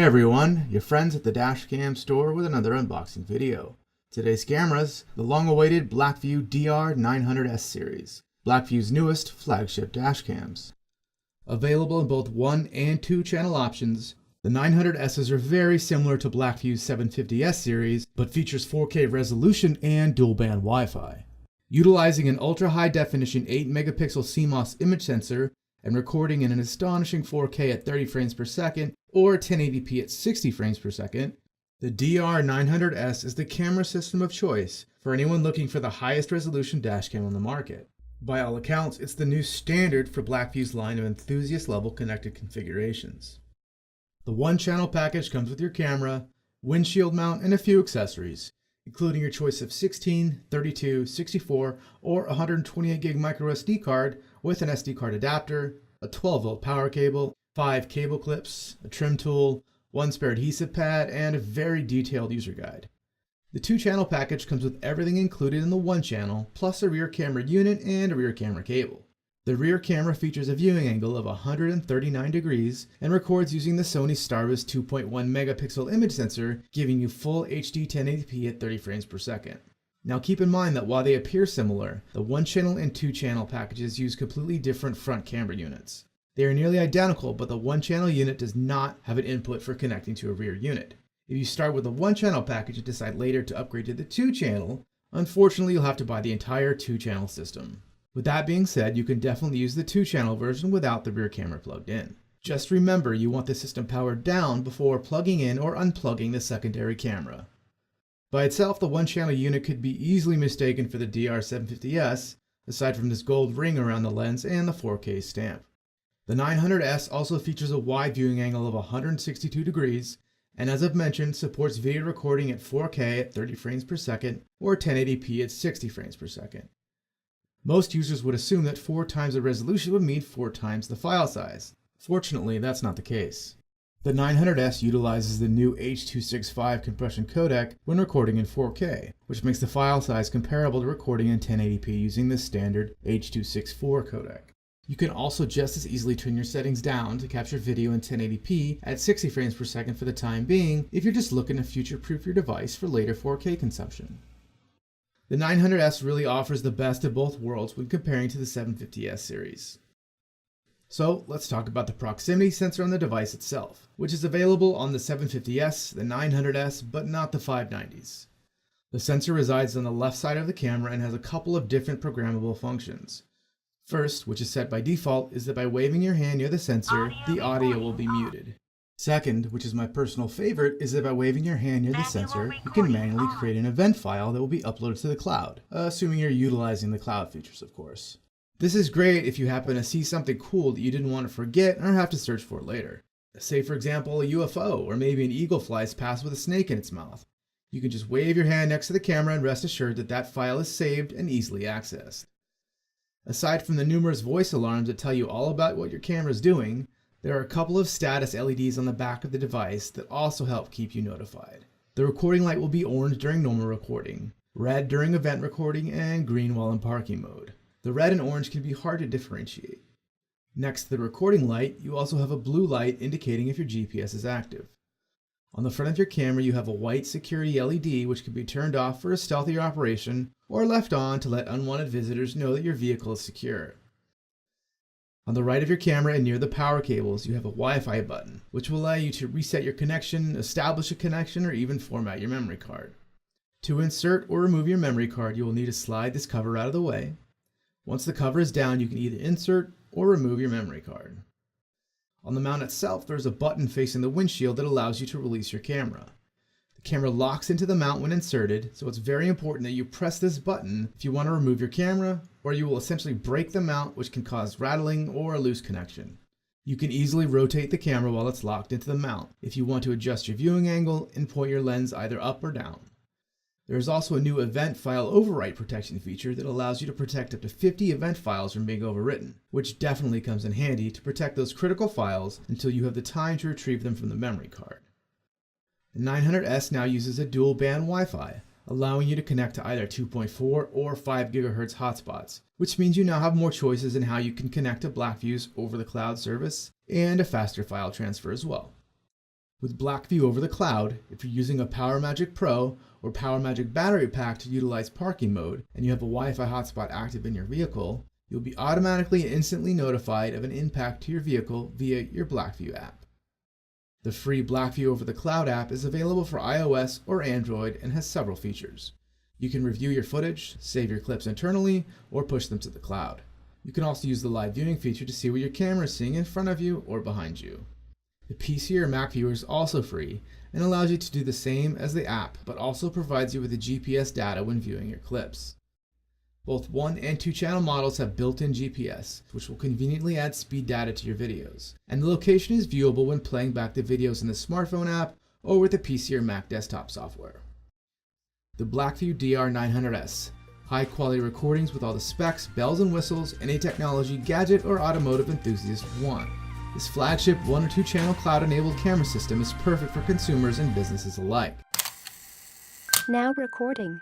Hey everyone, your friends at the Dashcam Store with another unboxing video. Today's cameras, the long-awaited BlackVue DR900S Series, BlackVue's newest flagship dashcams. Available in both 1 and 2 channel options, the 900Ss are very similar to BlackVue's 750S series, but features 4K resolution and dual-band Wi-Fi. Utilizing an ultra-high definition 8-megapixel CMOS image sensor and recording in an astonishing 4K at 30 frames per second or 1080p at 60 frames per second, the DR900S is the camera system of choice for anyone looking for the highest resolution dashcam on the market. By all accounts, it's the new standard for BlackVue's line of enthusiast level connected configurations. The one-channel package comes with your camera, windshield mount, and a few accessories, including your choice of 16, 32, 64, or 128 gig microSD card with an SD card adapter, a 12-volt power cable, 5 cable clips, a trim tool, 1 spare adhesive pad, and a very detailed user guide. The 2-channel package comes with everything included in the 1-channel, plus a rear camera unit and a rear camera cable. The rear camera features a viewing angle of 139 degrees and records using the Sony Starvis 2.1 megapixel image sensor, giving you full HD 1080p at 30 frames per second. Now keep in mind that while they appear similar, the 1-channel and 2-channel packages use completely different front camera units. They are nearly identical, but the 1-channel unit does not have an input for connecting to a rear unit. If you start with the 1-channel package and decide later to upgrade to the 2-channel, unfortunately you'll have to buy the entire 2-channel system. With that being said, you can definitely use the 2-channel version without the rear camera plugged in. Just remember, you want the system powered down before plugging in or unplugging the secondary camera. By itself, the 1-channel unit could be easily mistaken for the DR750S, aside from this gold ring around the lens and the 4K stamp. The 900S also features a wide viewing angle of 162 degrees, and as I've mentioned, supports video recording at 4K at 30 frames per second or 1080p at 60 frames per second. Most users would assume that 4 times the resolution would mean 4 times the file size. Fortunately, that's not the case. The 900S utilizes the new H.265 compression codec when recording in 4K, which makes the file size comparable to recording in 1080p using the standard H.264 codec. You can also just as easily turn your settings down to capture video in 1080p at 60 frames per second for the time being if you're just looking to future-proof your device for later 4K consumption. The 900S really offers the best of both worlds when comparing to the 750S series. So let's talk about the proximity sensor on the device itself, which is available on the 750S, the 900S, but not the 590s. The sensor resides on the left side of the camera and has a couple of different programmable functions. First, which is set by default, is that by waving your hand near the sensor, the audio will be muted. Second, which is my personal favorite, is that by waving your hand near the sensor, you can manually create an event file that will be uploaded to the cloud, assuming you're utilizing the cloud features, of course. This is great if you happen to see something cool that you didn't want to forget or have to search for later. Say for example a UFO, or maybe an eagle flies past with a snake in its mouth. You can just wave your hand next to the camera and rest assured that that file is saved and easily accessed. Aside from the numerous voice alarms that tell you all about what your camera is doing, there are a couple of status LEDs on the back of the device that also help keep you notified. The recording light will be orange during normal recording, red during event recording, and green while in parking mode. The red and orange can be hard to differentiate. Next to the recording light, you also have a blue light indicating if your GPS is active. On the front of your camera, you have a white security LED which can be turned off for a stealthier operation or left on to let unwanted visitors know that your vehicle is secure. On the right of your camera and near the power cables, you have a Wi-Fi button, which will allow you to reset your connection, establish a connection, or even format your memory card. To insert or remove your memory card, you will need to slide this cover out of the way. Once the cover is down, you can either insert or remove your memory card. On the mount itself, there is a button facing the windshield that allows you to release your camera. The camera locks into the mount when inserted, so it's very important that you press this button if you want to remove your camera, or you will essentially break the mount, which can cause rattling or a loose connection. You can easily rotate the camera while it's locked into the mount if you want to adjust your viewing angle and point your lens either up or down. There is also a new event file overwrite protection feature that allows you to protect up to 50 event files from being overwritten, which definitely comes in handy to protect those critical files until you have the time to retrieve them from the memory card. The 900S now uses a dual-band Wi-Fi, allowing you to connect to either 2.4 or 5 GHz hotspots, which means you now have more choices in how you can connect to BlackVue's over-the-cloud service and a faster file transfer as well. With BlackVue over the cloud, if you're using a PowerMagic Pro or PowerMagic battery pack to utilize parking mode and you have a Wi-Fi hotspot active in your vehicle, you'll be automatically and instantly notified of an impact to your vehicle via your BlackVue app. The free BlackVue over the cloud app is available for iOS or Android and has several features. You can review your footage, save your clips internally, or push them to the cloud. You can also use the live viewing feature to see what your camera is seeing in front of you or behind you. The PC or Mac viewer is also free and allows you to do the same as the app, but also provides you with the GPS data when viewing your clips. Both 1 and 2 channel models have built-in GPS, which will conveniently add speed data to your videos, and the location is viewable when playing back the videos in the smartphone app or with the PC or Mac desktop software. The BlackVue DR900S. High-quality recordings with all the specs, bells and whistles any technology, gadget, or automotive enthusiast want. This flagship 1 or 2 channel cloud-enabled camera system is perfect for consumers and businesses alike. Now recording.